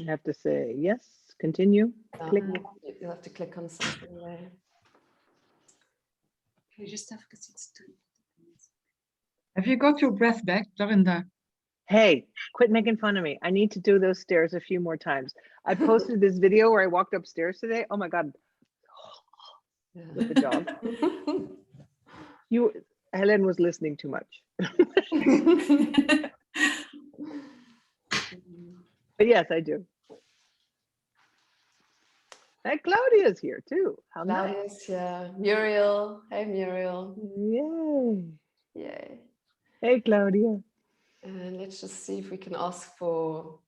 I have to say, yes, continue, click. You'll have to click on something there. Have you got your breath back, Dorinda? Hey, quit making fun of me. I need to do those stairs a few more times. I posted this video where I walked upstairs today. Oh my God. With the dog. Helen was listening too much. But yes, I do. Hey, Claudia's here too. How nice. Claudia's here. Muriel. Hey, Muriel. Yay. Yay. Hey, Claudia. And let's just see if we can ask to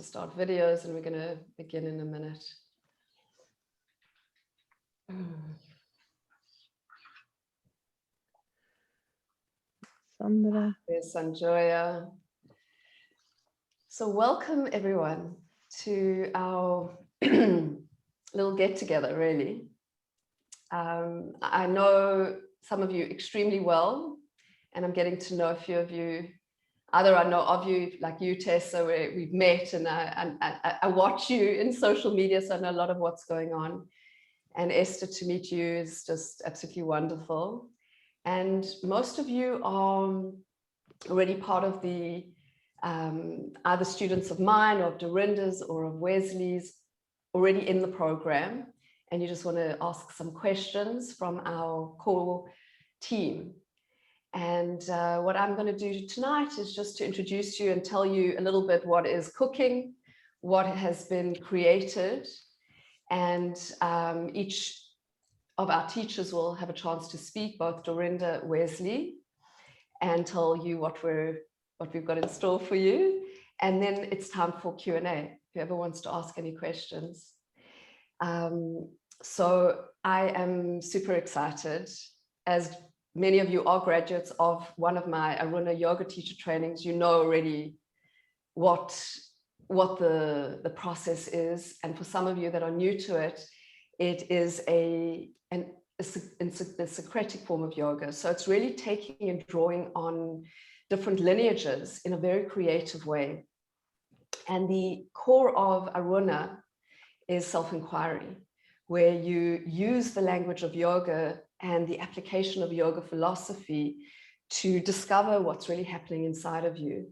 start videos, and we're going to begin in a minute. Sandra. There's Sanjoya. So welcome everyone to our little get together, really. I know some of you extremely well, and I'm getting to know a few of you. Either I know of you, like you, Tessa, where we've met, and I watch you in social media, so I know a lot of what's going on. And Esther, to meet you is just absolutely wonderful. And most of you are already part of the either students of mine or of Dorinda's or of Wesley's, already in the program, and you just want to ask some questions from our core team. And what I'm going to do tonight is just to introduce you and tell you a little bit what is cooking, what has been created, and each of our teachers will have a chance to speak, both Dorinda, Wesley, and tell you what we've got in store for you. And then it's time for Q&A, whoever wants to ask any questions. So I am super excited. As many of you are graduates of one of my Aruna yoga teacher trainings, you know already what the process is. And for some of you that are new to it, it is a Socratic form of yoga. So it's really taking and drawing on different lineages in a very creative way. And the core of Aruna is self-inquiry, where you use the language of yoga and the application of yoga philosophy to discover what's really happening inside of you,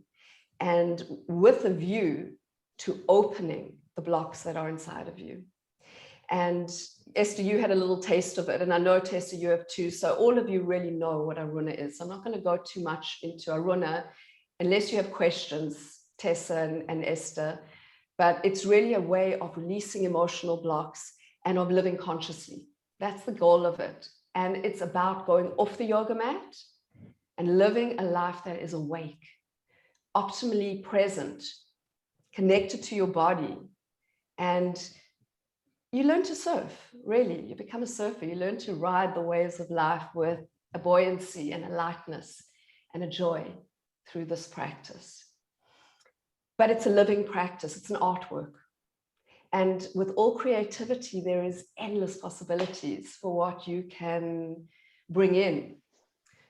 and with a view to opening the blocks that are inside of you. And Esther, you had a little taste of it, and I know, Tessa, you have too. So all of you really know what Aruna is. I'm not going to go too much into Aruna unless you have questions, Tessa and Esther, but it's really a way of releasing emotional blocks and of living consciously. That's the goal of it. And it's about going off the yoga mat and living a life that is awake, optimally present, connected to your body. And you learn to surf, really. You become a surfer. You learn to ride the waves of life with a buoyancy and a lightness and a joy through this practice. But it's a living practice. It's an artwork. And with all creativity, there is endless possibilities for what you can bring in.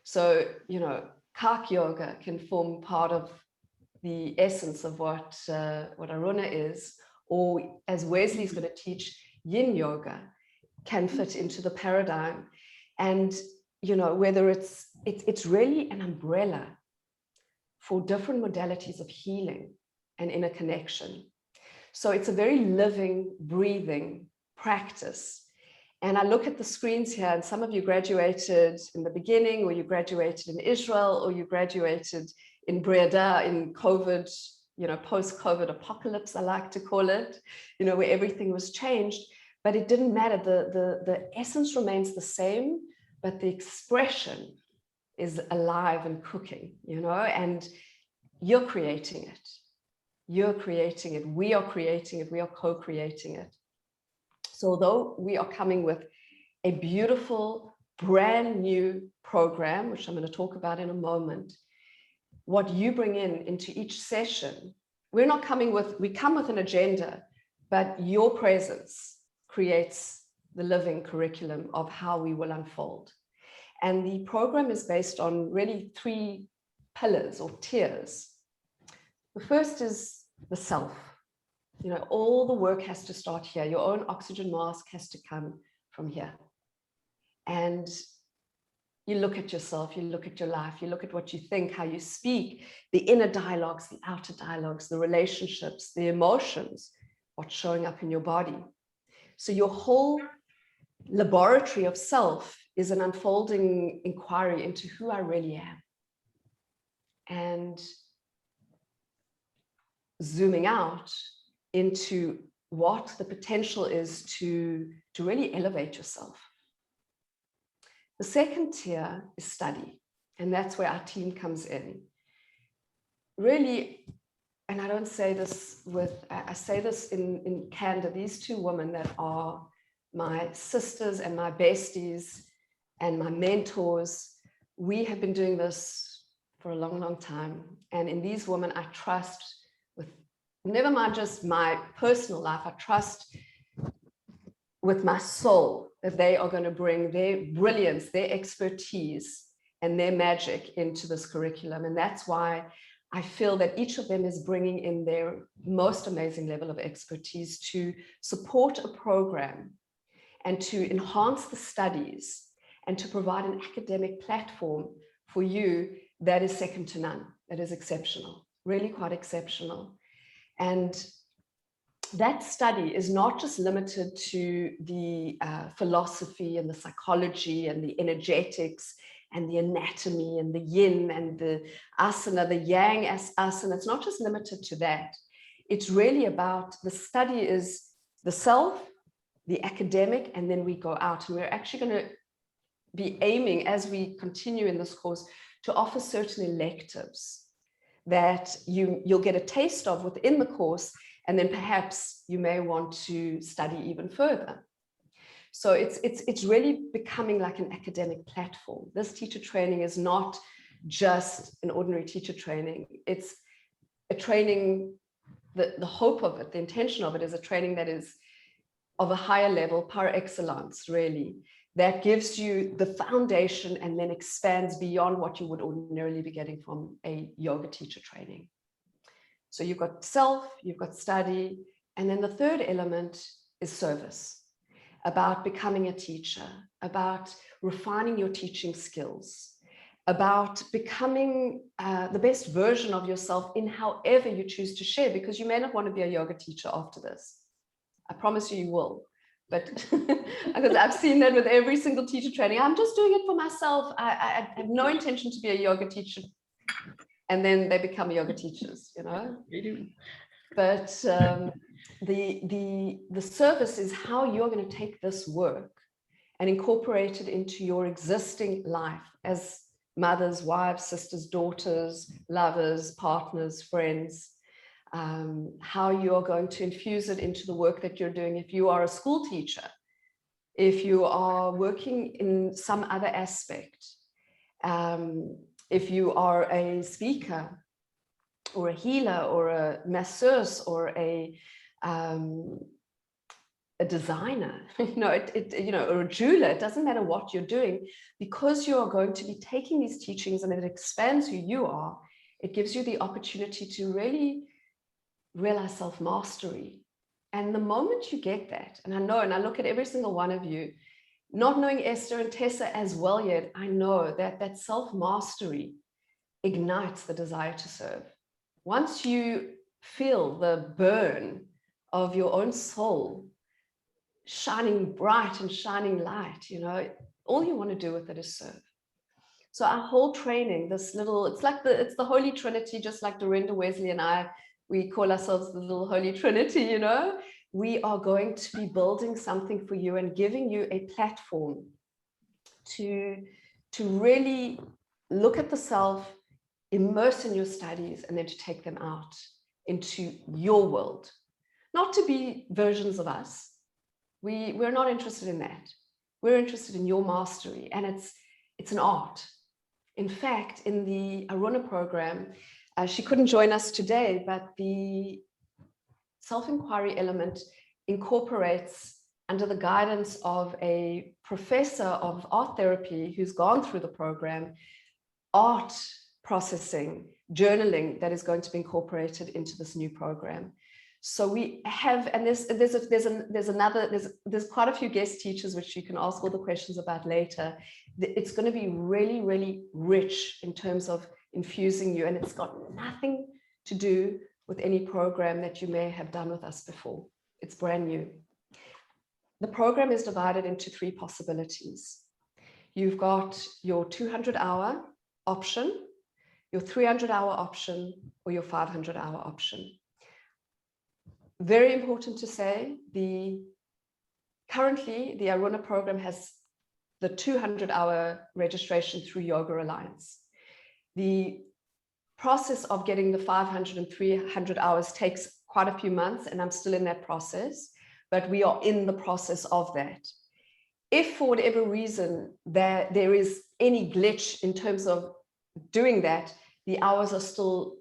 So, you know, Kak yoga can form part of the essence of what Aruna is, or as Wesley's going to teach, yin yoga can fit into the paradigm. And, you know, whether it's really an umbrella for different modalities of healing and inner connection. So it's a very living, breathing practice. And I look at the screens here, and some of you graduated in the beginning, or you graduated in Israel, or you graduated in Breda in COVID, you know, post-COVID apocalypse, I like to call it, you know, where everything was changed, but it didn't matter. The essence remains the same, but the expression is alive and cooking, you know, and you're creating it. You're creating it. We are creating it. We are co-creating it. So although we are coming with a beautiful, brand new program, which I'm going to talk about in a moment, what you bring into each session, we come with an agenda, but your presence creates the living curriculum of how we will unfold. And the program is based on really 3 pillars or tiers. The first is the self. You know, all the work has to start here. Your own oxygen mask has to come from here. And you look at yourself, you look at your life, you look at what you think, how you speak, the inner dialogues, the outer dialogues, the relationships, the emotions, what's showing up in your body. So your whole laboratory of self is an unfolding inquiry into who I really am. And zooming out into what the potential is to really elevate yourself. The second tier is study, and that's where our team comes in. Really, and I don't say this I say this in candor, these two women that are my sisters and my besties and my mentors, we have been doing this for a long, long time. And in these women, I trust with, never mind just my personal life, I trust with my soul that they are going to bring their brilliance, their expertise, and their magic into this curriculum. And that's why I feel that each of them is bringing in their most amazing level of expertise to support a program and to enhance the studies and to provide an academic platform for you that is second to none, that is exceptional, really quite exceptional. And that study is not just limited to the philosophy and the psychology and the energetics and the anatomy and the yin and the asana, the yang asana. It's not just limited to that. It's really about, the study is the self, the academic, and then we go out. And we're actually going to be aiming, as we continue in this course, to offer certain electives that you'll get a taste of within the course, and then perhaps you may want to study even further. So it's really becoming like an academic platform. This teacher training is not just an ordinary teacher training. It's a training, the hope of it, the intention of it is a training that is of a higher level, par excellence, really, that gives you the foundation and then expands beyond what you would ordinarily be getting from a yoga teacher training. So you've got self, you've got study, and then the third element is service, about becoming a teacher, about refining your teaching skills, about becoming the best version of yourself in however you choose to share, because you may not want to be a yoga teacher after this. I promise you will. But because I've seen that with every single teacher training, I'm just doing it for myself. I have no intention to be a yoga teacher. And then they become yoga teachers, you know. They do. But the service is how you're going to take this work and incorporate it into your existing life as mothers, wives, sisters, daughters, lovers, partners, friends. How you're going to infuse it into the work that you're doing. If you are a school teacher, if you are working in some other aspect, if you are a speaker or a healer or a masseuse or a designer, you know, or a jeweler, it doesn't matter what you're doing, because you are going to be taking these teachings and it expands who you are. It gives you the opportunity to really realize self-mastery. And the moment you get that, and I know, and I look at every single one of you, not knowing Esther and Tessa as well yet, I know that that self-mastery ignites the desire to serve. Once you feel the burn of your own soul shining bright and shining light, you know, all you want to do with it is serve. So our whole training, this little, it's the Holy Trinity, just like Dorinda, Wesley, and I, we call ourselves the little Holy Trinity, you know. We are going to be building something for you and giving you a platform to really look at the self, immerse in your studies, and then to take them out into your world. Not to be versions of us. We're not interested in that. We're interested in your mastery, and it's an art. In fact, in the Aruna program, she couldn't join us today, but the self-inquiry element incorporates, under the guidance of a professor of art therapy who's gone through the program, art processing, journaling that is going to be incorporated into this new program. So we have, and there's quite a few guest teachers which you can ask all the questions about later. It's going to be really, really rich in terms of infusing you, and it's got nothing to do with any program that you may have done with us before. It's brand new. The program is divided into 3 possibilities. You've got your 200-hour option, your 300-hour option, or your 500-hour option. Very important to say, currently the Aruna program has the 200-hour registration through Yoga Alliance. The process of getting the 500 and 300 hours takes quite a few months, and I'm still in that process, but we are in the process of that. If for whatever reason there is any glitch in terms of doing that, the hours are still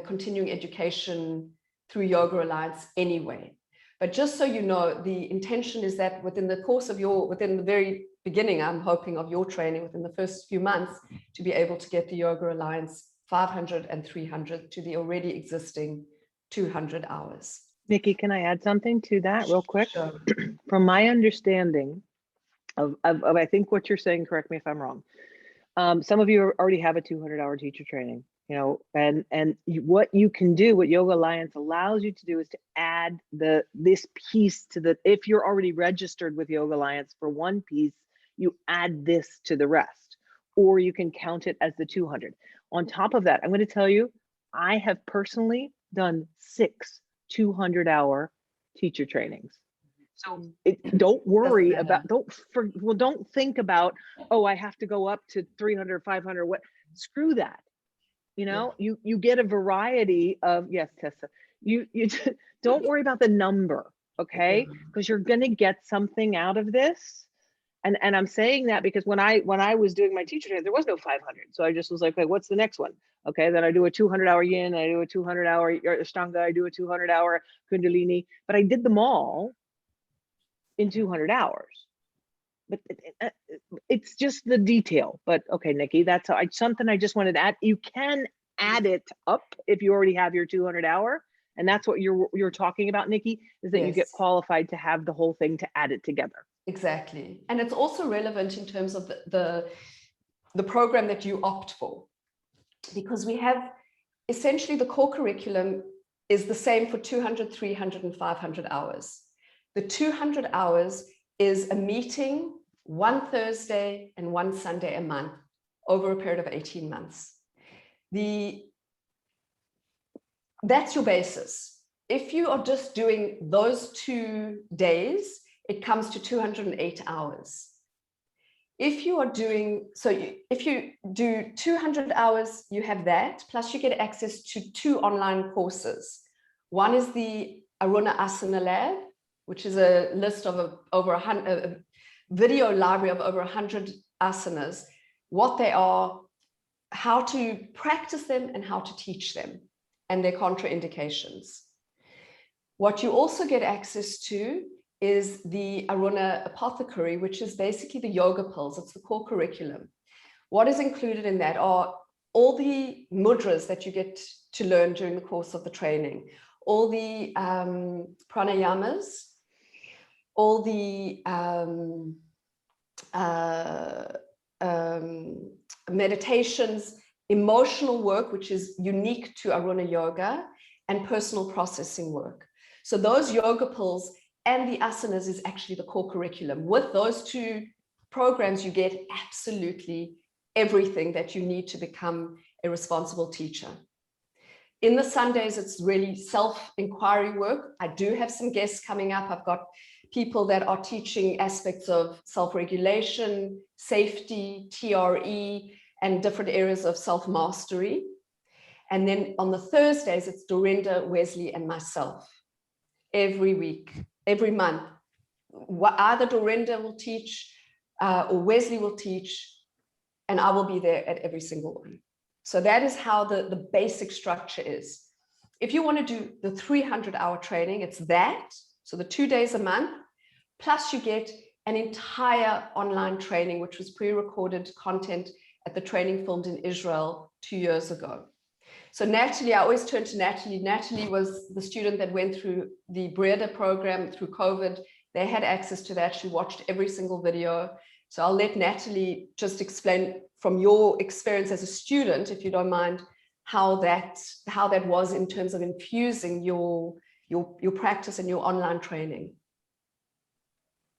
continuing education through Yoga Alliance anyway. But just so you know, the intention is that within the course of within the very beginning, I'm hoping, of your training, within the first few months, to be able to get the Yoga Alliance 500 and 300 to the already existing 200 hours. Nicki, can I add something to that real quick? Sure. From my understanding of I think what you're saying, correct me if I'm wrong. Some of you already have a 200-hour teacher training, you know, and what you can do, what Yoga Alliance allows you to do, is to add this piece to if you're already registered with Yoga Alliance for one piece, you add this to the rest, or you can count it as the 200. On top of that, I'm going to tell you, I have personally done 6 200-hour teacher trainings. So don't worry about, don't think about, oh, I have to go up to 300, 500, what, screw that. You know, you get a variety of, yes, Tessa, you don't worry about the number, okay? Because you're going to get something out of this. And I'm saying that because when I was doing my teacher training, there was no 500. So I just was like, what's the next one? Okay, then I do a 200-hour yin, I do a 200-hour Ashtanga, I do a 200-hour Kundalini, but I did them all in 200 hours. But it's just the detail. But okay, Nicki, that's something I just wanted to add. You can add it up if you already have your 200-hour, and that's what you're talking about, Nicki, is that you get qualified to have the whole thing to add it together. Exactly. And it's also relevant in terms of the program that you opt for, because we have essentially the core curriculum is the same for 200, 300, and 500 hours. The 200 hours is a meeting 1 Thursday and 1 Sunday a month over a period of 18 months. That's your basis. If you are just doing those 2 days, it comes to 208 hours. If you are doing, if you do 200 hours, you have that, plus you get access to 2 online courses. One is the Aruna Asana Lab, which is a list of a video library of over 100 asanas, what they are, how to practice them, and how to teach them, and their contraindications. What you also get access to is the Aruna Apothecary, which is basically the yoga pills. It's the core curriculum. What is included in that are all the mudras that you get to learn during the course of the training, all the pranayamas, all the meditations, emotional work, which is unique to Aruna Yoga, and personal processing work. So those yoga pills and the asanas is actually the core curriculum. With those 2 programs, you get absolutely everything that you need to become a responsible teacher. In the Sundays, it's really self-inquiry work. I do have some guests coming up. I've got people that are teaching aspects of self-regulation, safety, TRE, and different areas of self-mastery. And then on the Thursdays, it's Dorinda, Wesley, and myself. Every week, every month, either Dorinda will teach or Wesley will teach, and I will be there at every single one. So that is how the basic structure is. If you want to do the 300-hour training, it's that. So the 2 days a month, plus you get an entire online training, which was pre-recorded content at the training filmed in Israel 2 years ago. So Natalie, I always turn to Natalie. Natalie was the student that went through the Breda program through COVID. They had access to that. She watched every single video. So I'll let Natalie just explain from your experience as a student, if you don't mind, how that was in terms of infusing your practice and your online training.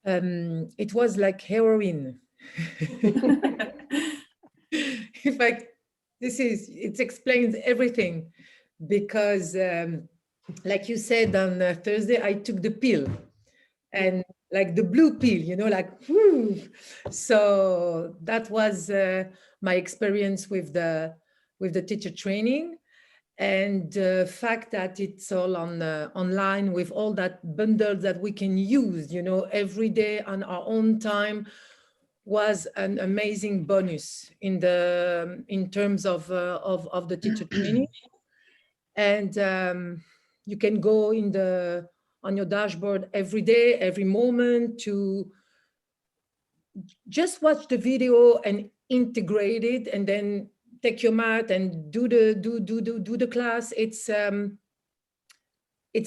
It was like heroin. In fact, it explains everything, because like you said on Thursday, I took the pill, and like the blue pill, you know, like, whew. So that was my experience with the teacher training. And the fact that it's all on online with all that bundle that we can use, you know, every day on our own time, was an amazing bonus in terms of the teacher training. And you can go on your dashboard every day, every moment, to just watch the video and integrate it, and then take your mat and do the class. It's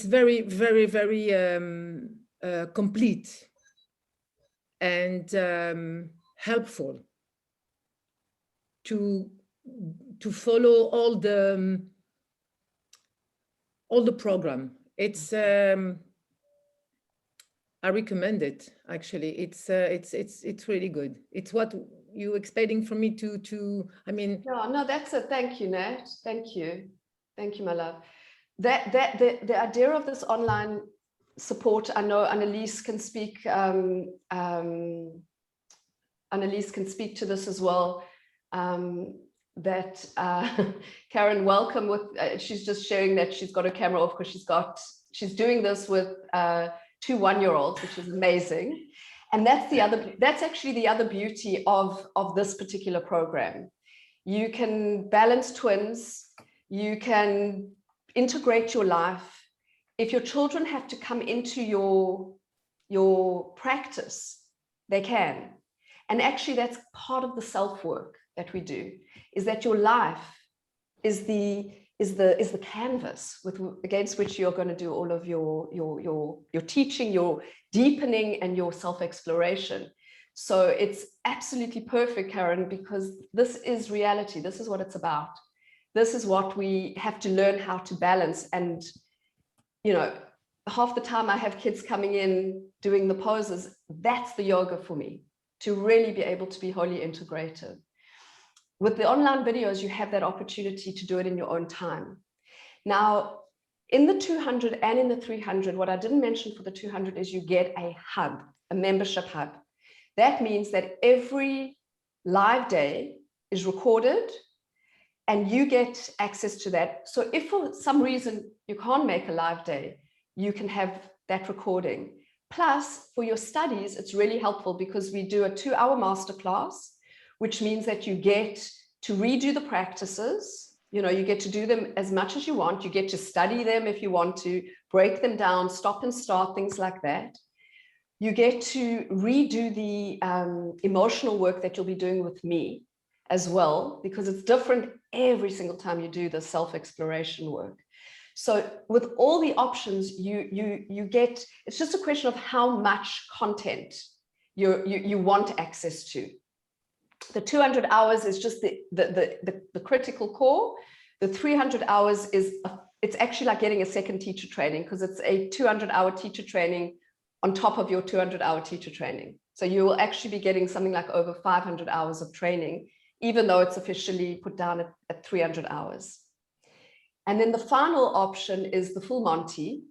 very, very, very complete and helpful to follow all the program. It's I recommend it, actually. It's really good. It's what you expecting from me to I mean. No, that's it. Thank you, Nat. Thank you, my love. The idea of this online support, I know Annelies can speak. Annelies can speak to this as well. Karen, welcome. She's just sharing that she's got her camera off because she's doing this with 2 one-year-olds, which is amazing. And that's actually the other beauty of this particular program. You can balance twins, you can integrate your life. If your children have to come into your practice, they can. And actually that's part of the self-work that we do, is that your life is the canvas against which you're going to do all of your teaching, your deepening, and your self-exploration. So it's absolutely perfect, Karen, because this is reality. This is what it's about. This is what we have to learn how to balance. And, you know, half the time I have kids coming in doing the poses. That's the yoga for me, to really be able to be wholly integrated. With the online videos, you have that opportunity to do it in your own time. Now, in the 200 and in the 300, what I didn't mention for the 200 is you get a hub, a membership hub. That means that every live day is recorded and you get access to that. So if for some reason you can't make a live day, you can have that recording. Plus, for your studies, it's really helpful because we do a 2-hour masterclass, which means that you get to redo the practices. You know, you get to do them as much as you want. You get to study them if you want to, break them down, stop and start, things like that. You get to redo the emotional work that you'll be doing with me as well, because it's different every single time you do the self-exploration work. So with all the options you get, it's just a question of how much content you want access to. The 200 hours is just the critical core. The 300 hours it's actually like getting a second teacher training, because it's a 200-hour teacher training on top of your 200-hour teacher training. So you will actually be getting something like over 500 hours of training, even though it's officially put down at 300 hours. And then the final option is the full Monty,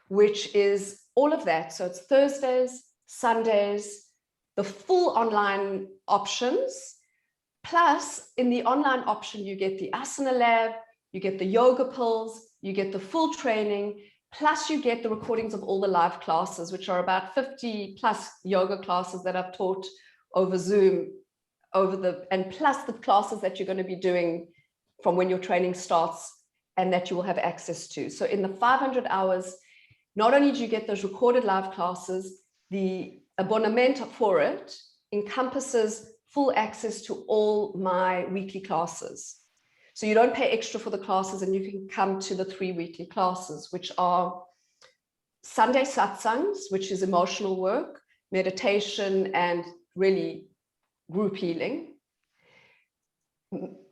which is all of that. So it's Thursdays, Sundays, the full online options. Plus, in the online option, you get the asana lab, you get the yoga pills, you get the full training, plus you get the recordings of all the live classes, which are about 50 plus yoga classes that I've taught over Zoom, and plus the classes that you're going to be doing from when your training starts and that you will have access to. So in the 500 hours, not only do you get those recorded live classes, the abonnement for it encompasses full access to all my weekly classes. So you don't pay extra for the classes, and you can come to the 3 weekly classes, which are Sunday satsangs, which is emotional work, meditation, and really group healing.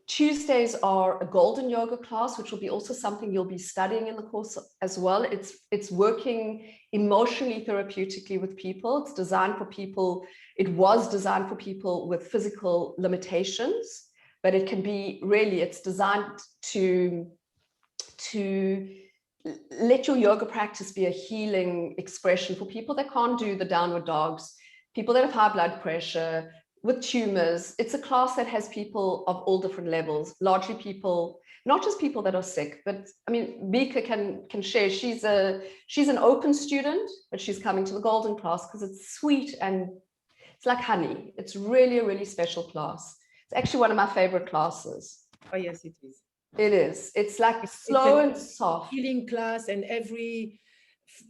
Tuesdays are a golden yoga class, which will be also something you'll be studying in the course as well. It's working emotionally therapeutically with people. It's designed for people. It was designed for people with physical limitations, but it can be really, it's designed to let your yoga practice be a healing expression for people that can't do the downward dogs, people that have high blood pressure, with tumors. It's a class that has people of all different levels, largely people, not just people that are sick, but I mean, Bika can share, she's an open student, but she's coming to the golden class because it's sweet and it's like honey. It's really a really special class. It's actually one of my favorite classes. Oh, yes, it is. It is. It's like slow and soft. Healing class, and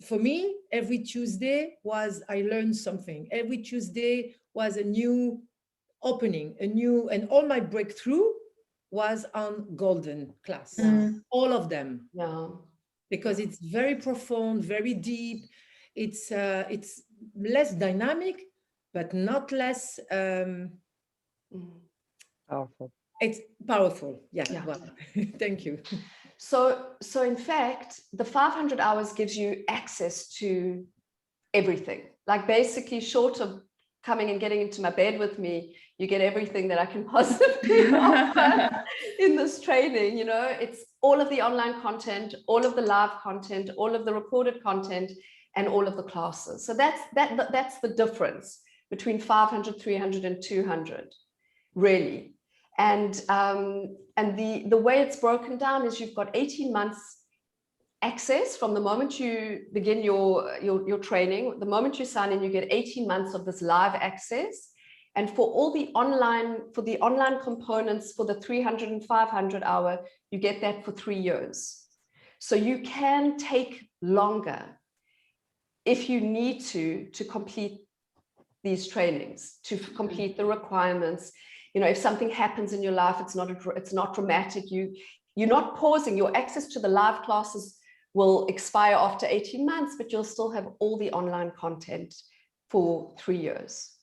for me, every Tuesday I learned something. Every Tuesday was a new opening, and all my breakthrough was on golden class. All of them. Yeah. Because it's very profound, very deep. It's less dynamic, but not less Powerful. it's powerful. Yeah. Yeah. Well, thank you. So in fact, the 500 hours gives you access to everything. Like basically, short of coming and getting into my bed with me, you get everything that I can possibly offer in this training. You know, it's all of the online content, all of the live content, all of the recorded content, and all of the classes. So that's the difference between 500, 300, and 200, really. And the way it's broken down is you've got 18 months access from the moment you begin your training. The moment you sign in, you get 18 months of this live access. And for all the online components for the 300 and 500 hour, you get that for 3 years. So you can take longer if you need to complete these trainings, to complete the requirements. You know, if something happens in your life, it's not dramatic. You're not pausing. Your access to the live classes will expire after 18 months, but you'll still have all the online content for 3 years.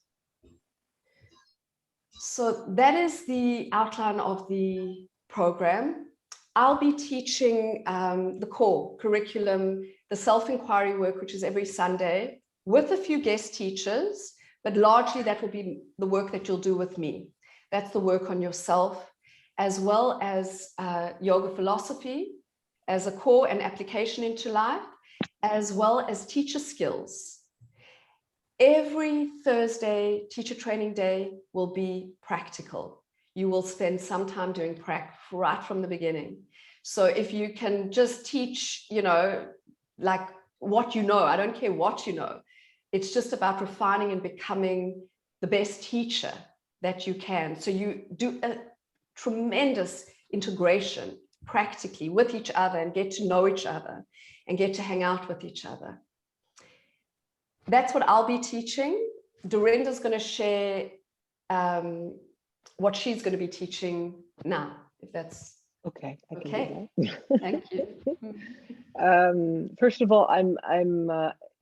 So that is the outline of the program. I'll be teaching the core curriculum, the self-inquiry work, which is every Sunday, with a few guest teachers, but largely that will be the work that you'll do with me. That's the work on yourself, as well as yoga philosophy as a core and application into life, as well as teacher skills. Every Thursday teacher training day will be practical. You will spend some time doing prac right from the beginning. So if you can just teach, you know, like what you know, I don't care what you know. It's just about refining and becoming the best teacher that you can. So you do a tremendous integration practically with each other and get to know each other and get to hang out with each other. That's what I'll be teaching. Dorinda's going to share what she's going to be teaching now, if that's Okay. I can okay. do that. Thank you. First of all, I'm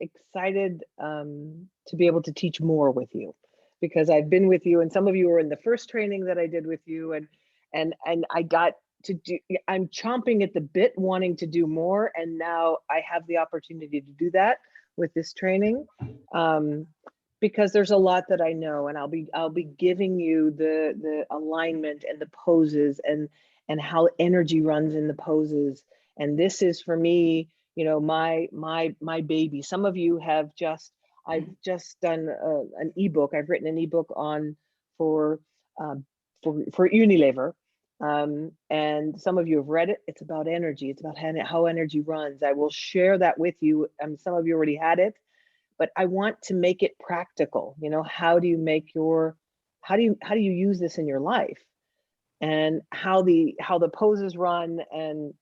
excited to be able to teach more with you, because I've been with you, and some of you were in the first training that I did with you, and I got to do. I'm chomping at the bit, wanting to do more, and now I have the opportunity to do that with this training, because there's a lot that I know, and I'll be giving you the alignment and the poses and how energy runs in the poses. And this is, for me, you know, my baby. Some of you have I've just done an ebook. I've written an ebook for Unilever. And some of you have read it. It's about energy. It's about how energy runs. I will share that with you. Some of you already had it, but I want to make it practical. You know, how do you use this in your life, and how the poses run. And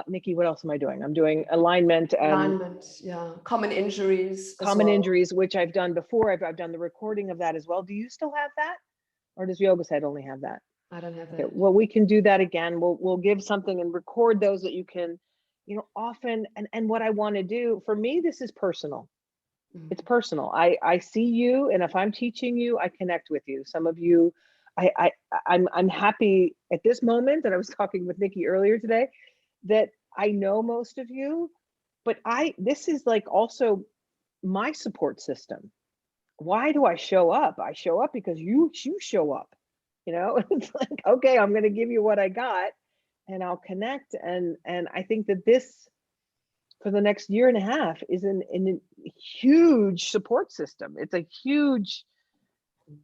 Nicki, what else am I doing? I'm doing alignment, Yeah. Common injuries. Injuries, which I've done before. I've done the recording of that as well. Do you still have that, or does Yoga Set only have that? I don't have Okay, that. well, we can do that again. We'll give something and record those that you can, often, and what I want to do, for me, this is personal. It's personal. I see you, and if I'm teaching you, I connect with you. Some of you, I'm happy at this moment that I was talking with Nicki earlier today, that I know most of you, but this is like also my support system. Why do I show up? I show up because you show up. It's like, okay, I'm going to give you what I got, and I'll connect. And I think that this, for the next year and a half, is in a huge support system. It's a huge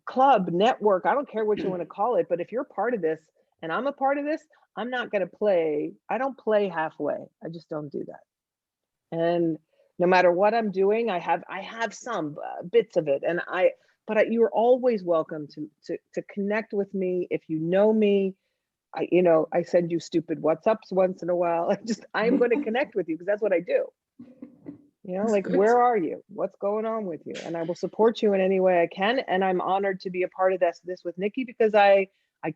club network. I don't care what you want to call it, but if you're part of this and I'm a part of this, I'm not going to play. I don't play halfway. I just don't do that. And no matter what I'm doing, I have some bits of it, but you are always welcome to connect with me. If you know me, I send you stupid WhatsApps once in a while. I'm going to connect with you because that's what I do. Like, where are you? What's going on with you? And I will support you in any way I can. And I'm honored to be a part of this with Nicki, because I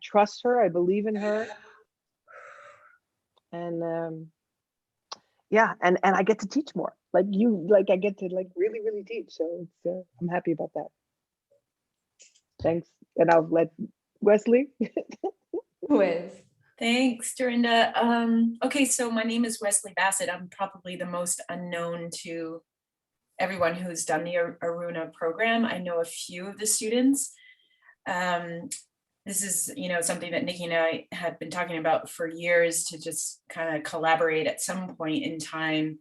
trust her. I believe in her. And yeah, and I get to teach more. Like I get to really, really teach. So I'm happy about that. Thanks. And I'll let Wesley. Wes. Thanks, Dorinda. Okay, so my name is Wesley Bassett. I'm probably the most unknown to everyone who's done the Aruna program. I know a few of the students. This is, something that Nicki and I had been talking about for years, to just kind of collaborate at some point in time.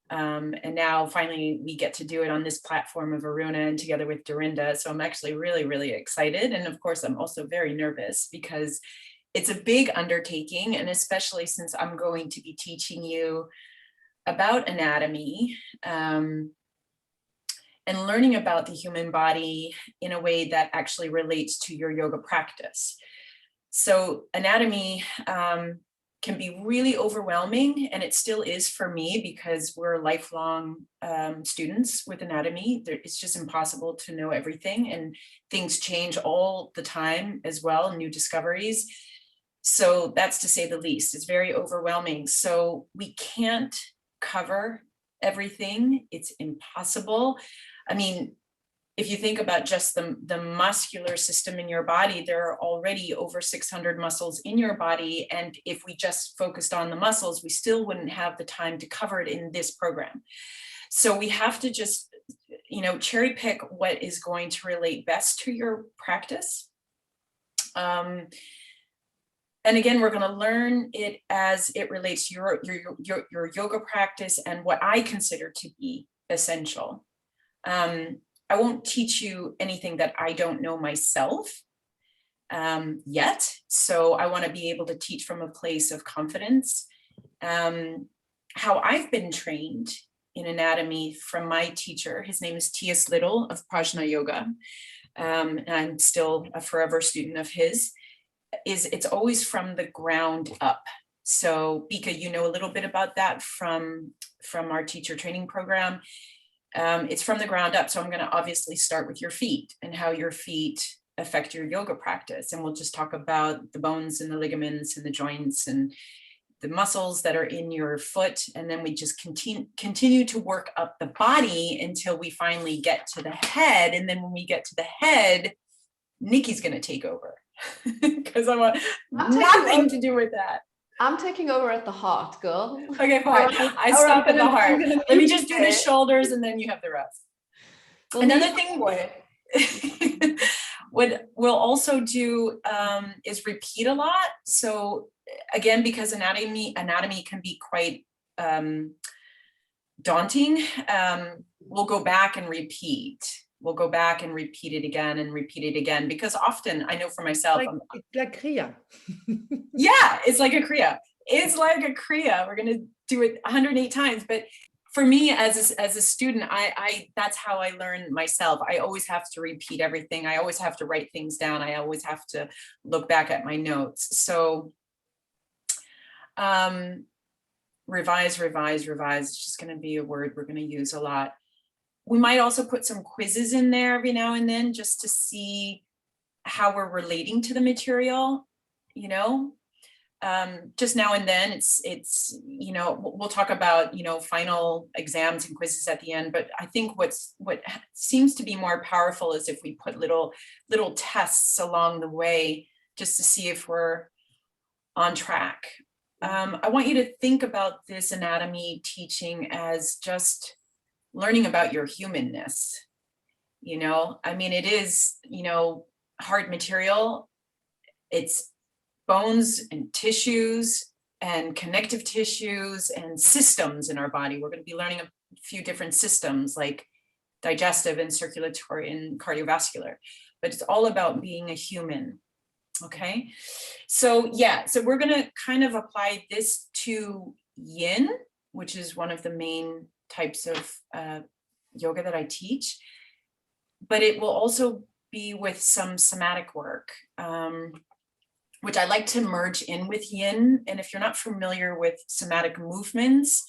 And now finally we get to do it on this platform of Aruna and together with Dorinda. So I'm actually really, really excited. And of course, I'm also very nervous because it's a big undertaking, and especially since I'm going to be teaching you about anatomy and learning about the human body in a way that actually relates to your yoga practice. So anatomy can be really overwhelming, and it still is for me, because we're lifelong students with anatomy. It's just impossible to know everything, and things change all the time as well, new discoveries. So that's to say the least. It's very overwhelming. So we can't cover everything. It's impossible. I mean, if you think about just the muscular system in your body, there are already over 600 muscles in your body. And if we just focused on the muscles, we still wouldn't have the time to cover it in this program. So we have to just, cherry pick what is going to relate best to your practice. And again, we're going to learn it as it relates to your yoga practice and what I consider to be essential. I won't teach you anything that I don't know myself yet. So I want to be able to teach from a place of confidence. How I've been trained in anatomy from my teacher, his name is T.S. Little of Prajna Yoga. And I'm still a forever student of his. It's always from the ground up. So Bika, you know a little bit about that from our teacher training program. It's from the ground up. So I'm going to obviously start with your feet and how your feet affect your yoga practice. And we'll just talk about the bones and the ligaments and the joints and the muscles that are in your foot. And then we just continue to work up the body until we finally get to the head. And then when we get to the head, Nicki's going to take over. Because I want nothing to do with that. I'm taking over at the heart, girl. Okay, fine. I stop at the heart. Let me just do the shoulders and then you have the rest. Another thing what we'll also do is repeat a lot. So again, because anatomy can be quite daunting, we'll go back and repeat. We'll go back and repeat it again and repeat it again, because often I know for myself, It's like Kriya. Yeah, it's like a Kriya. It's like a Kriya. We're going to do it 108 times. But for me as a student, I that's how I learn myself. I always have to repeat everything. I always have to write things down. I always have to look back at my notes. So revise. It's just going to be a word we're going to use a lot. We might also put some quizzes in there every now and then just to see how we're relating to the material. you know, just now and then. It's, you know, we'll talk about, you know, final exams and quizzes at the end, but I think what seems to be more powerful is if we put little tests along the way, just to see if we're on track. I want you to think about this anatomy teaching as just learning about your humanness. You know, I mean, it is, you know, hard material. It's bones and tissues and connective tissues and systems in our body. We're going to be learning a few different systems like digestive and circulatory and cardiovascular, but it's all about being a human. Okay, so yeah, so we're going to kind of apply this to yin, which is one of the main types of yoga that I teach, but it will also be with some somatic work, which I like to merge in with yin. And if you're not familiar with somatic movements,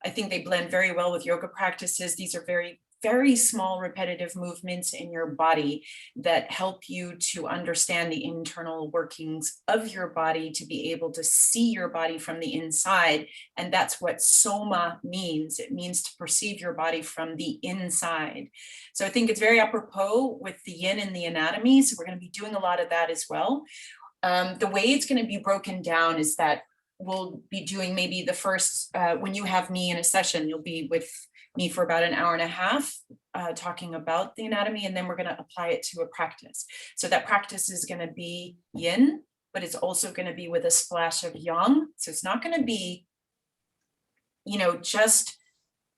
I think they blend very well with yoga practices. These are very, very small repetitive movements in your body that help you to understand the internal workings of your body, to be able to see your body from the inside. And that's what soma means. It means to perceive your body from the inside. So I think it's very apropos with the yin and the anatomy. So we're going to be doing a lot of that as well. The way it's going to be broken down is that we'll be doing maybe the first, when you have me in a session, you'll be with me for about an hour and a half, talking about the anatomy, and then we're going to apply it to a practice. So that practice is going to be yin, but it's also going to be with a splash of yang. So it's not going to be, you know, just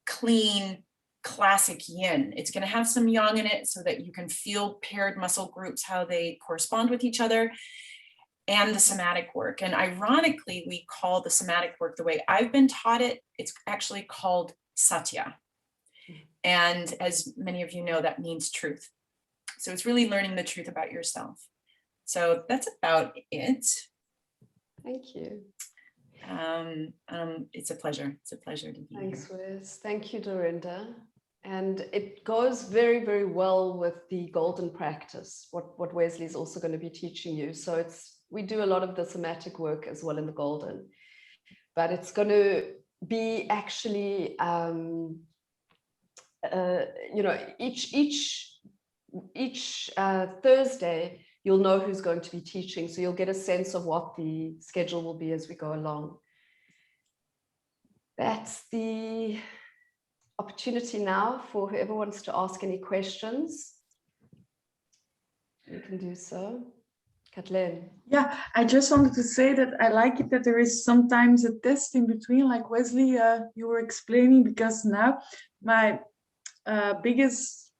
clean classic yin. It's going to have some yang in it so that you can feel paired muscle groups, how they correspond with each other, and the somatic work. And ironically, we call the somatic work, the way I've been taught it, it's actually called satya. And as many of you know, that means truth. So it's really learning the truth about yourself. So that's about it. Thank you. It's a pleasure. It's a pleasure to be Thanks, here. Wes. Thank you, Dorinda. And it goes very, very well with the golden practice, what Wesley is also going to be teaching you. So we do a lot of the somatic work as well in the golden, but it's going to be actually, you know, each Thursday, you'll know who's going to be teaching. So you'll get a sense of what the schedule will be as we go along. That's the opportunity now for whoever wants to ask any questions. You can do so. Kathleen. Yeah, I just wanted to say that I like it that there is sometimes a test in between, like Wesley, you were explaining, because now my biggest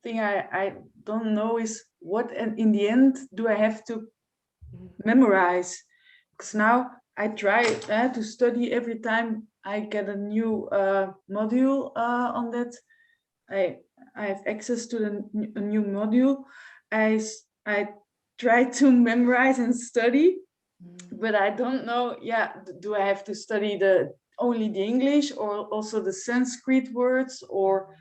thing I don't know is what in the end do I have to memorize, because now I try to study every time I get a new module on that. I have access to a new module. I try to memorize and study, but I don't know, do I have to study only the English or also the Sanskrit words, or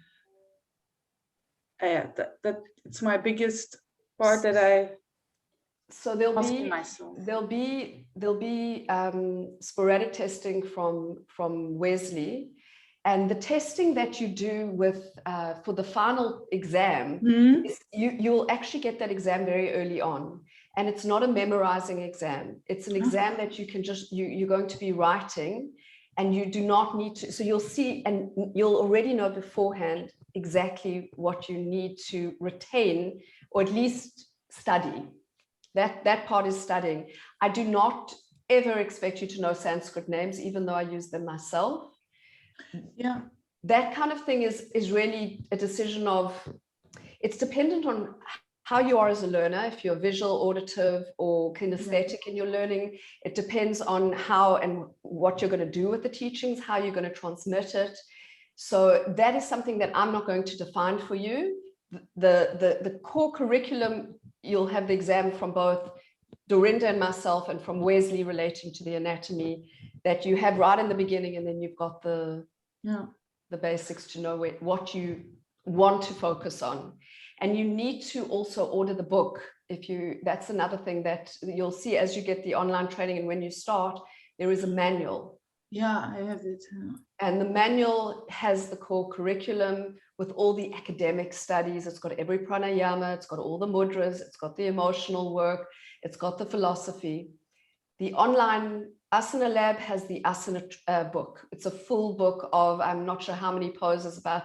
that it's my biggest part that I So there'll be sporadic testing from Wesley, and the testing that you do with for the final exam, is you'll actually get that exam very early on, and it's not a memorizing exam. It's an exam that you can just you're going to be writing, and you do not need to. So you'll see, and you'll already know beforehand exactly what you need to retain, or at least study. That part is studying. I do not ever expect you to know Sanskrit names, even though I use them myself. Yeah. That kind of thing is really a decision of, it's dependent on how you are as a learner, if you're visual, auditive, or kinesthetic in your learning. It depends on how and what you're going to do with the teachings, how you're going to transmit it. So that is something that I'm not going to define for you. The core curriculum, you'll have the exam from both Dorinda and myself, and from Wesley relating to the anatomy, that you have right in the beginning, and then you've got the basics to know what you want to focus on. And you need to also order the book that's another thing that you'll see as you get the online training, and when you start, there is a manual. Yeah, I have it. And the manual has the core curriculum with all the academic studies. It's got every pranayama, it's got all the mudras, it's got the emotional work, it's got the philosophy. The online Asana Lab has the Asana book. It's a full book of, I'm not sure how many poses, about,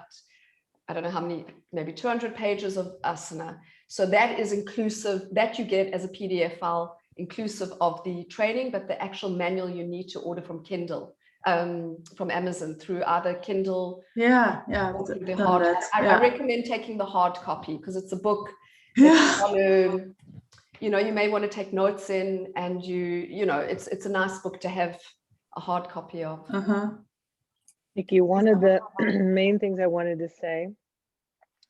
I don't know how many, maybe 200 pages of asana. So that is inclusive, that you get as a PDF file, inclusive of the training, but the actual manual you need to order from Kindle, from Amazon, through either Kindle. Yeah, or through the done hard. that, I yeah. recommend taking the hard copy because it's a book that Yeah. you want to, you know, you may want to take notes in, and you know, it's a nice book to have a hard copy of. Nicki, one of the main things I wanted to say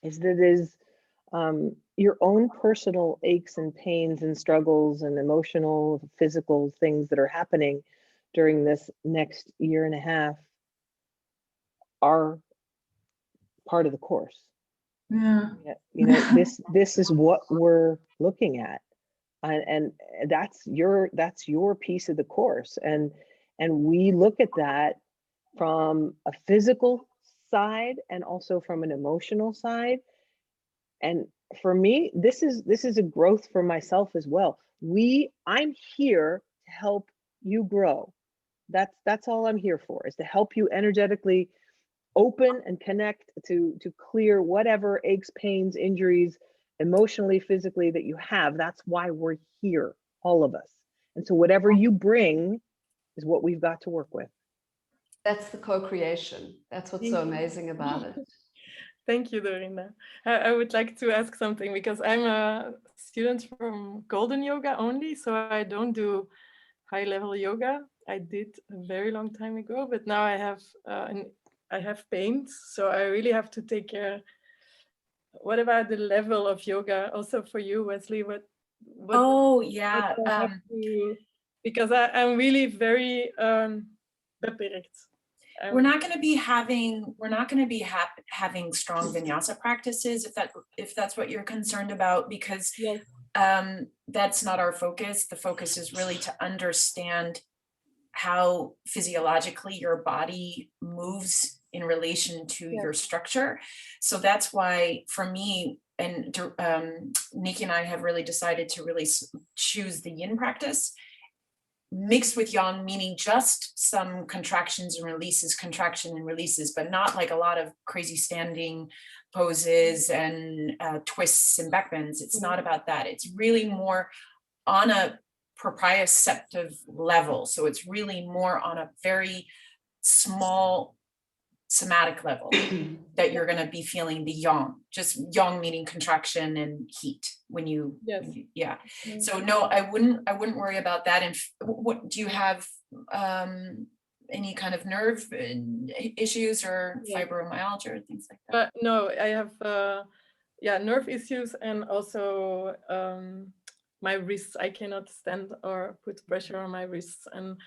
is that your own personal aches and pains and struggles and emotional, physical things that are happening during this next year and a half are part of the course. Yeah. You know, this is what we're looking at, and that's your piece of the course, and we look at that from a physical side and also from an emotional side. And for me, this is a growth for myself as well. I'm here to help you grow. That's all I'm here for, is to help you energetically open and connect to clear whatever aches, pains, injuries, emotionally, physically, that you have. That's why we're here, all of us. And so whatever you bring is what we've got to work with. That's the co-creation. That's what's so amazing about it. Thank you, Dorinda. I would like to ask something, because I'm a student from Golden Yoga only, so I don't do high-level yoga. I did a very long time ago, but now I have pains, so I really have to take care. What about the level of yoga also for you, Wesley? What Oh, yeah. what I have to, because I'm really very beperkt. We're not going to be having having strong vinyasa practices, if that's what you're concerned about, because Yes. That's not our focus. The focus is really to understand how physiologically your body moves in relation to your structure. So that's why, for me, and Nicki and I have really decided to really choose the yin practice mixed with yang, meaning just some contractions and releases, but not like a lot of crazy standing poses and twists and backbends. It's not about that. It's really more on a proprioceptive level. So it's really more on a very small somatic level that you're going to be feeling the yang, just yang meaning contraction and heat when you, So no, I wouldn't worry about that. And what do you have, any kind of nerve issues or fibromyalgia or things like that? No, I have nerve issues, and also my wrists. I cannot stand or put pressure on my wrists, and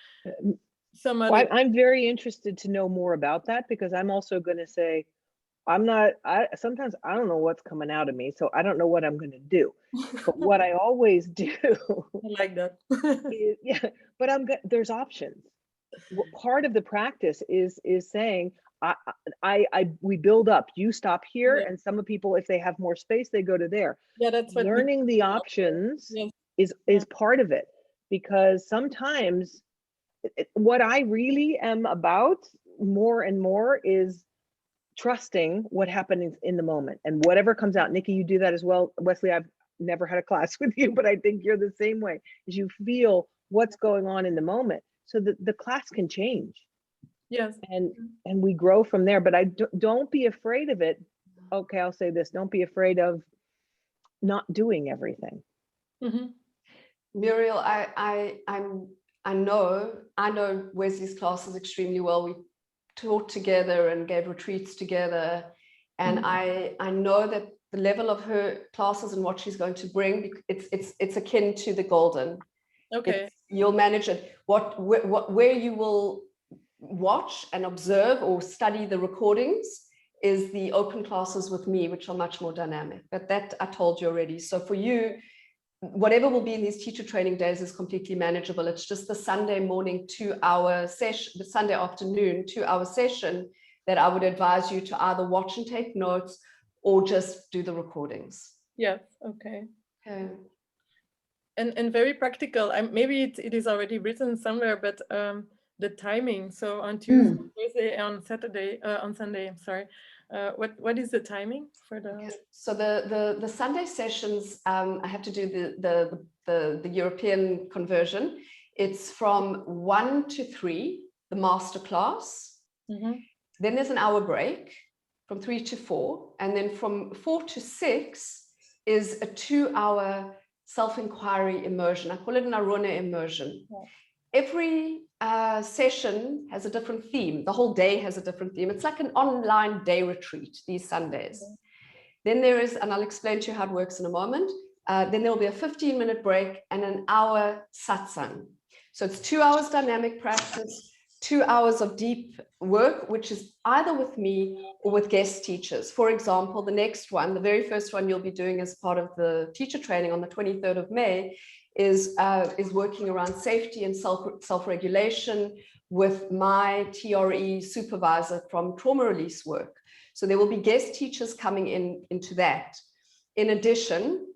I'm very interested to know more about that, because I'm also going to say, sometimes I don't know what's coming out of me, so I don't know what I'm going to do. But what I always do, I like that. but there's options. Part of the practice is saying, we build up. You stop here, and some people, if they have more space, they go to there. Yeah, that's what learning the options is part of it, because sometimes what I really am about more and more is trusting what happens in the moment, and whatever comes out. Nicki, you do that as well. Wesley, I've never had a class with you, but I think you're the same way, as you feel what's going on in the moment, so that the class can change. Yes. And we grow from there. But don't be afraid of it. Okay, I'll say this: don't be afraid of not doing everything. Muriel, I know Wesley's classes extremely well. We taught together and gave retreats together, and I know that the level of her classes and what she's going to bring, it's akin to the golden. Okay. You'll manage it. Where you will watch and observe or study the recordings is the open classes with me, which are much more dynamic. But that I told you already. So for you, whatever will be in these teacher training days is completely manageable. It's just the Sunday morning 2-hour session, the Sunday afternoon 2-hour session that I would advise you to either watch and take notes or just do the recordings. Yes, okay. Okay. And very practical. Maybe it is already written somewhere, but the timing. So on Tuesday, Thursday, on Saturday, on Sunday. I'm sorry. What is the timing for the? Okay. So the Sunday sessions, I have to do the European conversion. It's from 1 to 3, the master class. Mhm. Then there's an hour break from 3 to 4, and then from 4 to 6 is a 2-hour self-inquiry immersion. I call it an Aruna immersion. Yeah. Every session has a different theme. The whole day has a different theme. It's like an online day retreat these Sundays. Okay. Then there is, and I'll explain to you how it works in a moment. Then there will be a 15-minute break and an hour satsang. So it's 2 hours dynamic practice, 2 hours of deep work, which is either with me or with guest teachers. For example, the next one, the very first one you'll be doing as part of the teacher training on the 23rd of May is working around safety and self-regulation with my TRE supervisor from trauma release work. So there will be guest teachers coming into that. In addition,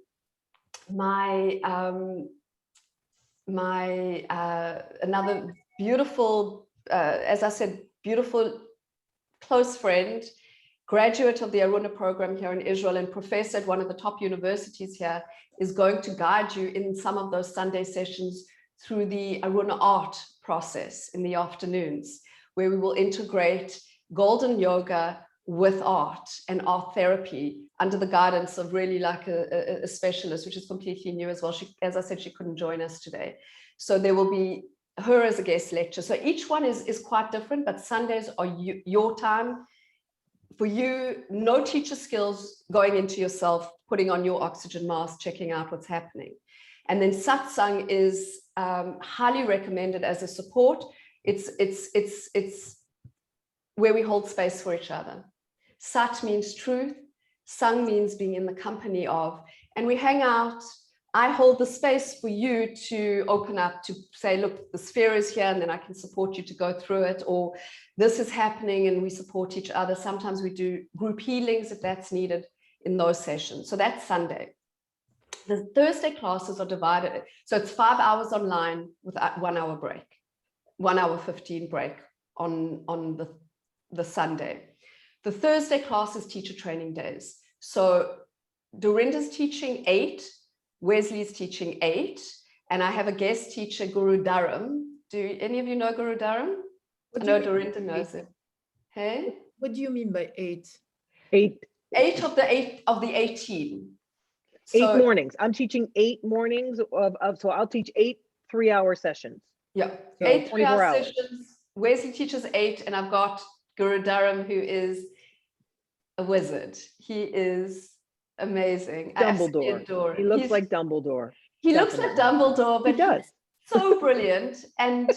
another beautiful, as I said, beautiful close friend, graduate of the Aruna program here in Israel and professor at one of the top universities here, is going to guide you in some of those Sunday sessions through the Aruna art process in the afternoons, where we will integrate golden yoga with art and art therapy under the guidance of really like a specialist, which is completely new as well. She, as I said, she couldn't join us today. So there will be her as a guest lecturer. So each one is quite different, but Sundays are your time. For you, no teacher skills going into yourself, putting on your oxygen mask, checking out what's happening. And then satsang is highly recommended as a support. It's where we hold space for each other. Sat means truth. Sang means being in the company of. And we hang out. I hold the space for you to open up, to say, look, the sphere is here, and then I can support you to go through it, or this is happening and we support each other. Sometimes we do group healings if that's needed in those sessions. So that's Sunday. The Thursday classes are divided. So it's 5 hours online with a 1 hour break, 1 hour 15 break on the Sunday. The Thursday class is teacher training days. So Dorinda's teaching 8, Wesley's teaching 8, and I have a guest teacher, Guru Dharam. Do any of you know Guru Dharam? I know Dorinda knows it. Hey? What do you mean by 8? 8 of the 18. 8 mornings. I'm teaching 8 mornings so I'll teach 8 3-hour sessions. Yeah, So 8 24 3-hour hours. sessions. Wesley teaches 8, and I've got Guru Dharam, who is a wizard. He is amazing. I absolutely Dumbledore. adore He him. looks like Dumbledore. He looks like Dumbledore, but He does. he's so brilliant. And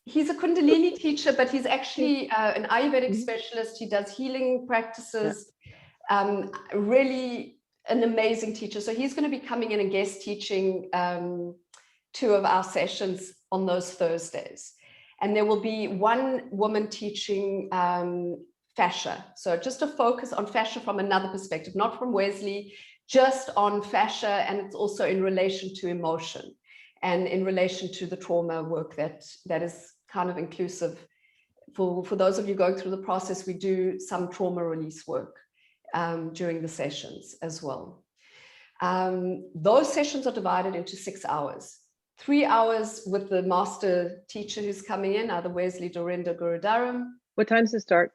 he's a Kundalini teacher, but he's actually an Ayurvedic specialist. He does healing practices. Really an amazing teacher. So he's going to be coming in and guest teaching 2 of our sessions on those Thursdays. And there will be one woman teaching fascia. So just a focus on fascia from another perspective, not from Wesley, just on fascia. And it's also in relation to emotion and in relation to the trauma work that is kind of inclusive. For those of you going through the process, we do some trauma release work during the sessions as well. Those sessions are divided into 6 hours. 3 hours with the master teacher who's coming in, either Wesley, Dorinda, Guru Dharam. What time's it start?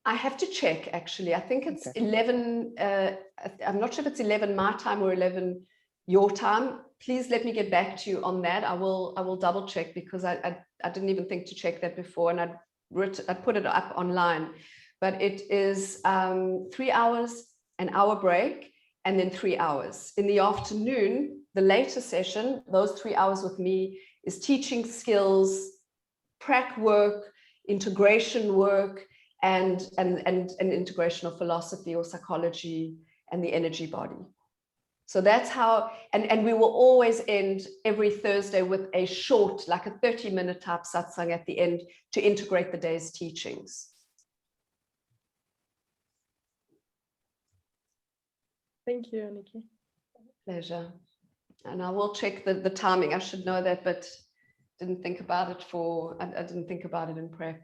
I have to check, actually. I think it's 11. I'm not sure if it's 11 my time or 11 your time. Please let me get back to you on that. I will double check, because I didn't even think to check that before, and I put it up online. But it is 3 hours, an hour break, and then 3 hours. In the afternoon, the later session, those 3 hours with me, is teaching skills, prac work, integration work, and integration of philosophy or psychology and the energy body. So that's how, and we will always end every Thursday with a short, like a 30-minute type satsang at the end to integrate the day's teachings. Thank you, Nicki. Pleasure. And I will check the timing. I should know that, but didn't think about it I didn't think about it in prep.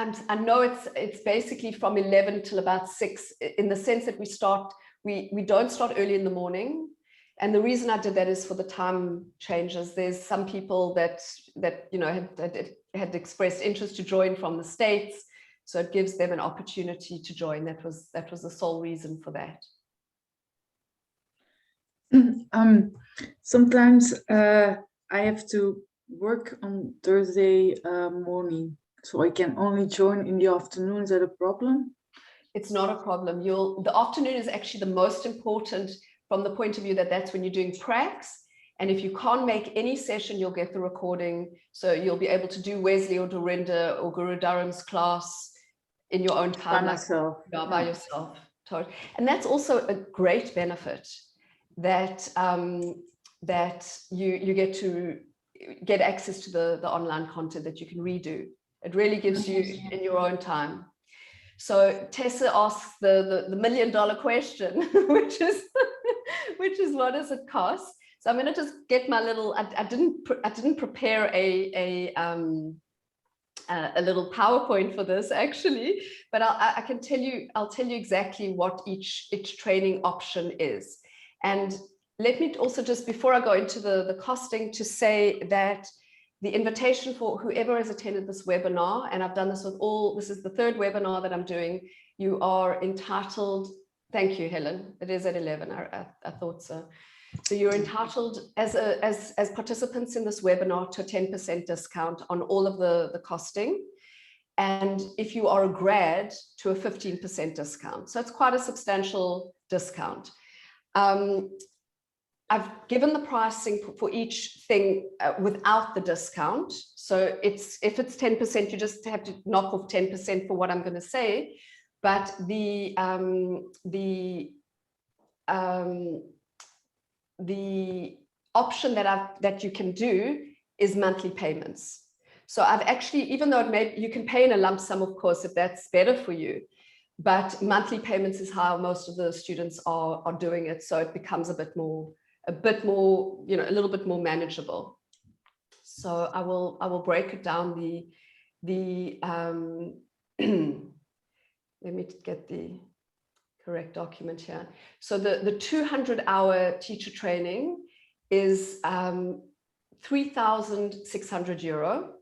I know it's basically from 11 till about 6, in the sense that we don't start early in the morning. And the reason I did that is for the time changes. There's some people that you know had expressed interest to join from the States, so it gives them an opportunity to join. That was the sole reason for that. Sometimes I have to work on Thursday morning, so I can only join in the afternoon. Is that a problem? It's not a problem. The afternoon is actually the most important from the point of view that that's when you're doing pracs. And if you can't make any session, you'll get the recording. So you'll be able to do Wesley or Dorinda or Guru Dharam's class in your own time. By myself. By yourself. And that's also a great benefit that you get to get access to the online content that you can redo. It really gives you in your own time. So Tessa asks the million-dollar question, which is what does it cost? So I'm going to just get my little. I didn't prepare a little PowerPoint for this actually, but I can tell you. I'll tell you exactly what each training option is. And let me also just, before I go into the costing, to say that the invitation for whoever has attended this webinar, and I've done this this is the third webinar that I'm doing, you are entitled, thank you, Helen, it is at 11, I thought so. So you're entitled as participants in this webinar to a 10% discount on all of the costing. And if you are a grad, to a 15% discount. So it's quite a substantial discount. I've given the pricing for each thing without the discount. So if it's 10%, you just have to knock off 10% for what I'm going to say. But the option that you can do is monthly payments. So I've actually, even though you can pay in a lump sum, of course, if that's better for you, but monthly payments is how most of the students are doing it. So it becomes a little bit more manageable. So I will break it down. Let me get the correct document here. So the 200-hour teacher training is 3,600 euro.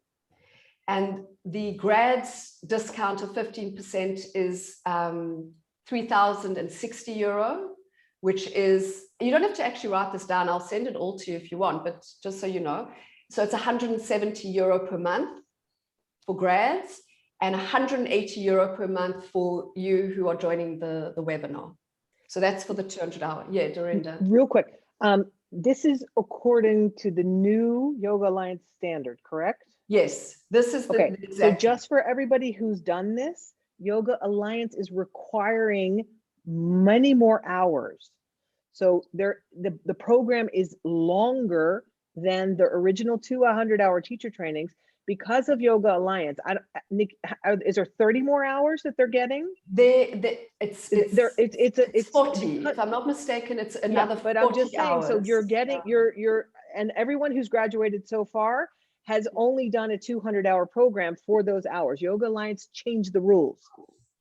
And the grads discount of 15% is 3,060 euro, which is, you don't have to actually write this down. I'll send it all to you if you want, but just so you know. So it's 170 euro per month for grads and 180 euro per month for you who are joining the webinar. So that's for the 200-hour. Yeah, Dorinda. Real quick. This is according to the new Yoga Alliance standard, correct? Yes, this is okay. Exactly. So just for everybody who's done this, Yoga Alliance is requiring many more hours. So the program is longer than the original 200-hour teacher trainings because of Yoga Alliance. Nick, is there 30 more hours that they're getting? It's 40. Because, if I'm not mistaken, it's another 40 but I'm just saying, hours. so you're getting and everyone who's graduated so far has only done a 200-hour program for those hours. Yoga Alliance changed the rules.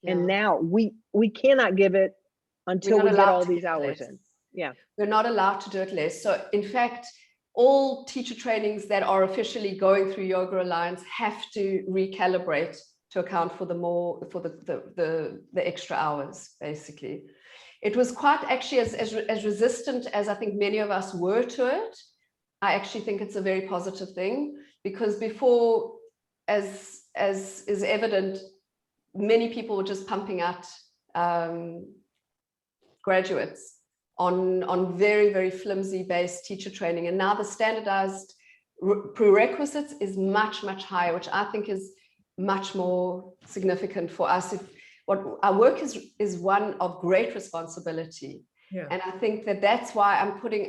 Yeah. And now we cannot give it until we get all these hours in. Yeah. We're not allowed to do it less. So in fact, all teacher trainings that are officially going through Yoga Alliance have to recalibrate to account for the extra hours, basically. It was quite actually as resistant as I think many of us were to it. I actually think it's a very positive thing, because before, as is evident, many people were just pumping out graduates on very, very flimsy based teacher training. And now the standardized prerequisites is much, much higher, which I think is much more significant for us. If what our work is one of great responsibility. Yeah. And I think that that's why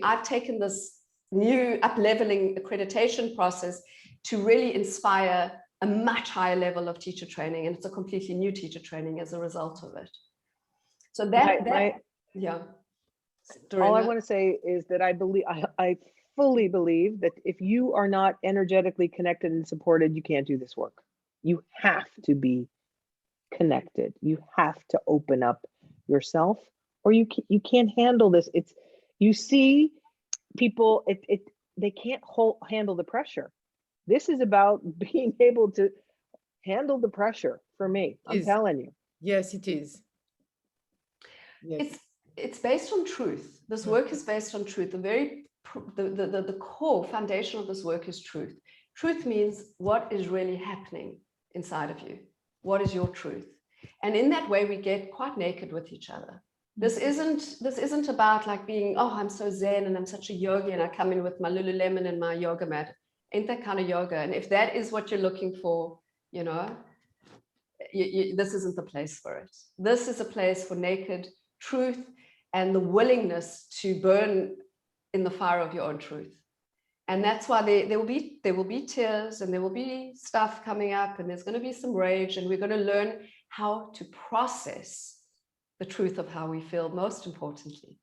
I've taken this new up-leveling accreditation process to really inspire a much higher level of teacher training. And it's a completely new teacher training as a result of it. So yeah. All I Dorinda? want to say is that I fully believe that if you are not energetically connected and supported, you can't do this work. You have to be connected. You have to open up yourself, or you can't handle this. You see people, they can't handle the pressure. This is about being able to handle the pressure for me. I'm telling you. Yes, it is. Yes. It's based on truth. This work is based on truth. The core foundation of this work is truth. Truth means what is really happening inside of you. What is your truth? And in that way, we get quite naked with each other. This isn't about like being, oh, I'm so zen and I'm such a yogi and I come in with my Lululemon and my yoga mat. Ain't that kind of yoga? And if that is what you're looking for, you know, this isn't the place for it. This is a place for naked truth and the willingness to burn in the fire of your own truth. And that's why there will be tears and there will be stuff coming up and there's going to be some rage, and we're going to learn how to process the truth of how we feel, most importantly.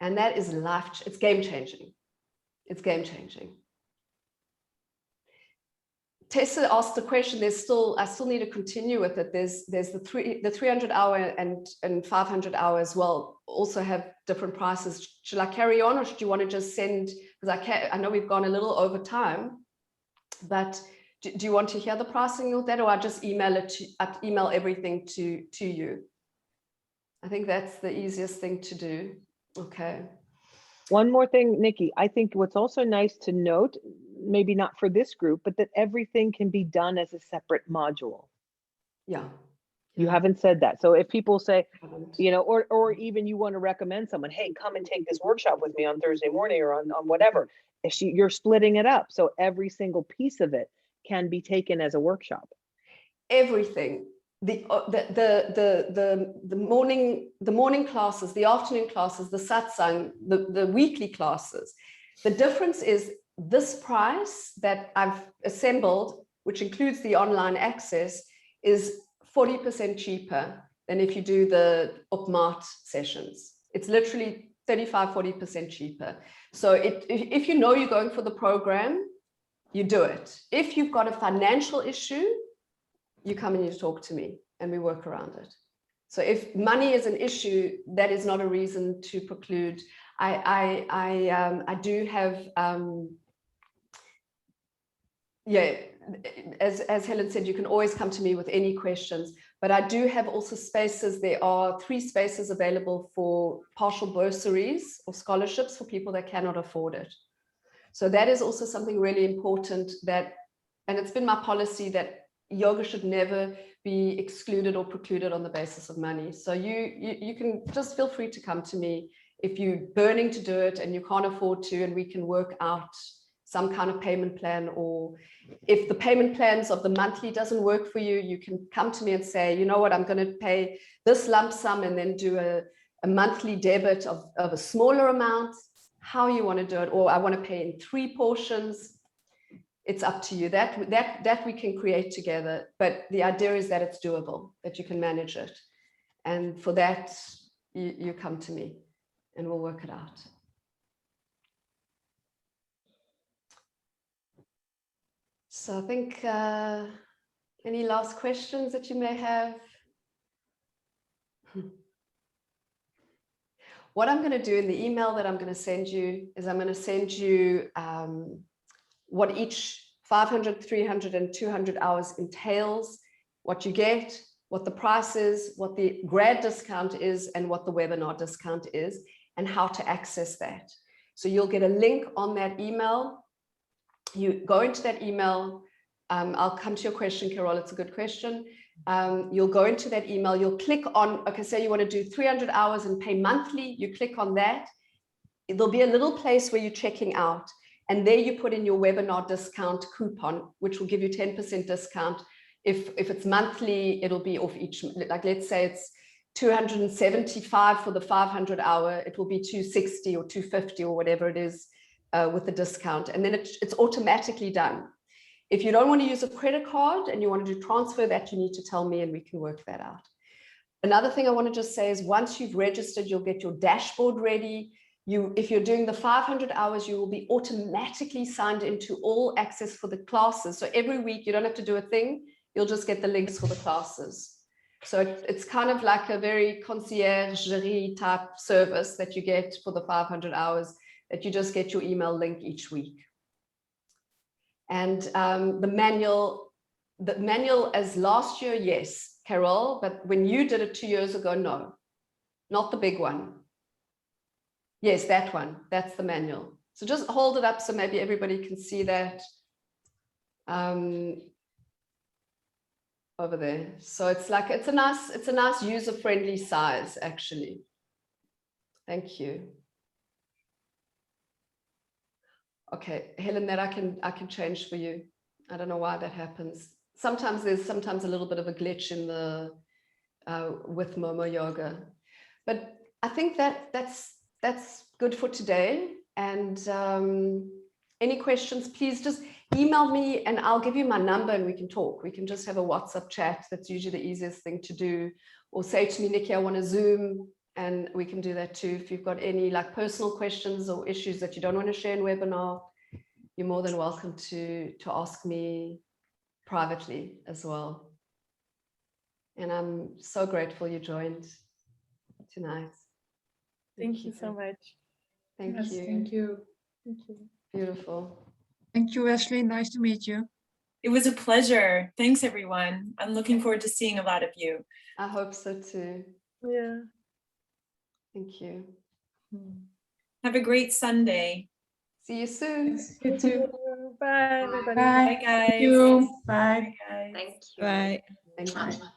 And that is it's game changing. It's game changing. Tessa asked the question, I still need to continue with it. There's the 300 hour and 500 hour as well, also have different prices. Should I carry on, or should you want to just send, because I know we've gone a little over time, but do you want to hear the pricing of that, or I just email everything to you? I think that's the easiest thing to do. Okay. One more thing, Nicki, I think what's also nice to note, maybe not for this group, but that everything can be done as a separate module. Yeah. You haven't said that. So if people say, you know, or even you want to recommend someone, hey, come and take this workshop with me on Thursday morning or on whatever, you're splitting it up. So every single piece of it can be taken as a workshop. Everything. The morning classes, the afternoon classes, the satsang, the weekly classes. The difference is this price that I've assembled, which includes the online access, is 40% cheaper than if you do the Upmart sessions. It's literally 35-40% cheaper. So if you know you're going for the program, you do it. If you've got a financial issue, you come and you talk to me and we work around it. So if money is an issue, that is not a reason to preclude. I do have, as Helen said, you can always come to me with any questions, but I do have also spaces. There are 3 spaces available for partial bursaries or scholarships for people that cannot afford it. So that is also something really important, and it's been my policy that yoga should never be excluded or precluded on the basis of money. So you can just feel free to come to me if you're burning to do it and you can't afford to, and we can work out some kind of payment plan. Or if the payment plans of the monthly doesn't work for you, you can come to me and say, you know what, I'm going to pay this lump sum and then do a monthly debit of a smaller amount, how you want to do it, or I want to pay in 3 portions. It's up to you. That we can create together, but the idea is that it's doable, that you can manage it. And for that, you come to me and we'll work it out. So I think, any last questions that you may have? What I'm going to do in the email that I'm going to send you is I'm going to send you what each 500, 300, and 200 hours entails, what you get, what the price is, what the grad discount is, and what the webinar discount is, and how to access that. So you'll get a link on that email. You go into that email. I'll come to your question, Carol. It's a good question. You'll go into that email. You'll click on, okay, say you want to do 300 hours and pay monthly. You click on that. There'll be a little place where you're checking out. And there you put in your webinar discount coupon, which will give you 10% discount. If it's monthly, it'll be off each, like let's say it's 275 for the 500 hour, it will be 260 or 250 or whatever it is with the discount. And then it's automatically done. If you don't want to use a credit card and you want to do transfer, that you need to tell me and we can work that out. Another thing I want to just say is once you've registered, you'll get your dashboard ready. If you're doing the 500 hours, you will be automatically signed into all access for the classes. So every week you don't have to do a thing. You'll just get the links for the classes. So it's kind of like a very concierge type service that you get for the 500 hours, that you just get your email link each week. And the manual as last year, yes, Carol, but when you did it 2 years ago, no, not the big one. Yes, that one, that's the manual. So just hold it up so maybe everybody can see that over there. So it's like, it's a nice user-friendly size, actually. Thank you. Okay, Helen, that I can change for you. I don't know why that happens. Sometimes there's a little bit of a glitch in the with Momo Yoga, but I think that's good for today. And any questions, please just email me and I'll give you my number and we can talk. We can just have a WhatsApp chat. That's usually the easiest thing to do. Or say to me, Nicki, I want to Zoom, and we can do that too. If you've got any like personal questions or issues that you don't want to share in webinar, you're more than welcome to ask me privately as well. And I'm so grateful you joined tonight. Thank you so much. Thank Yes, you. thank you. Thank you. Beautiful. Thank you, Wesley. Nice to meet you. It was a pleasure. Thanks, everyone. I'm looking forward to seeing a lot of you. I hope so too. Yeah. Thank you. Have a great Sunday. See you soon. You too. Bye, everybody. Bye. Bye, guys. Thank you. Bye. Bye, guys. Bye. Thank you.